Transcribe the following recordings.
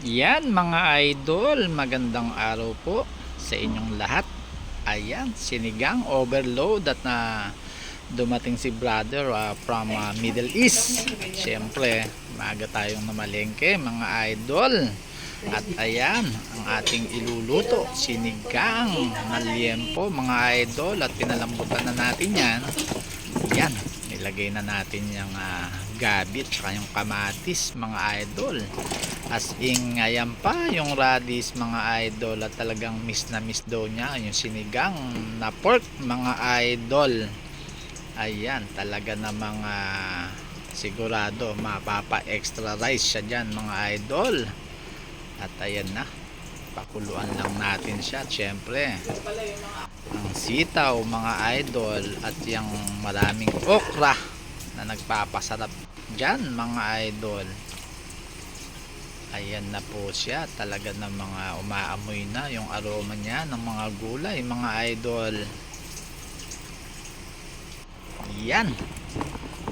Yan mga idol, magandang araw po sa inyong lahat. Ayan, sinigang overload at na dumating si brother from Middle East. Siyempre, maaga tayong namalengke mga idol. At ayan, ang ating iluluto, sinigang na liempo mga idol. At pinalambutan na natin yan. Yan, nilagay na natin yung gabi at saka yung kamatis mga idol. As in, ayan pa yung radish mga idol. At talagang miss na miss daw niya yung sinigang na pork mga idol. Ayan, talaga na mga sigurado mapapa extra rice siya dyan mga idol. At ayan na, pakuluan lang natin siya. Siyempre ang sitaw mga idol at yung maraming okra na nagpapasarap dyan mga idol. Ayan na po siya, talaga na mga umaamoy na yung aroma niya ng mga gulay mga idol. Yan,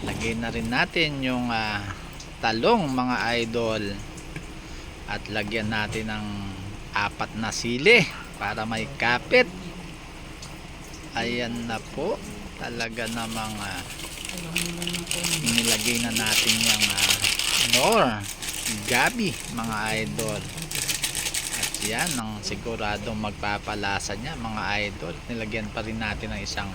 lagay na rin natin yung talong mga idol. At lagyan natin ng 4 na sili para may kapit. Ayan na po, talaga namang inilagay na natin yung nor gabi mga idol. At yan ang siguradong magpapalasa niya mga idol. Nilagyan pa rin natin ng isang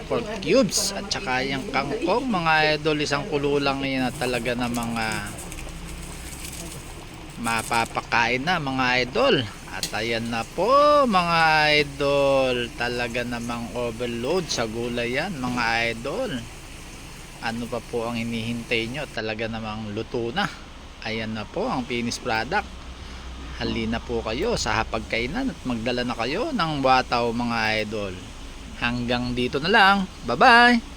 pork cubes at saka yung kangkong mga idol. Isang kululang yan na talaga na mga mapapakain na mga idol. At ayan na po mga idol, talaga namang overload sa gulay yan mga idol. Ano pa po ang hinihintay nyo? Talaga namang luto na. Ayan na po ang finished product. Halina po kayo sa hapagkainan at magdala na kayo ng bataw mga idol. Hanggang dito na lang. Bye bye.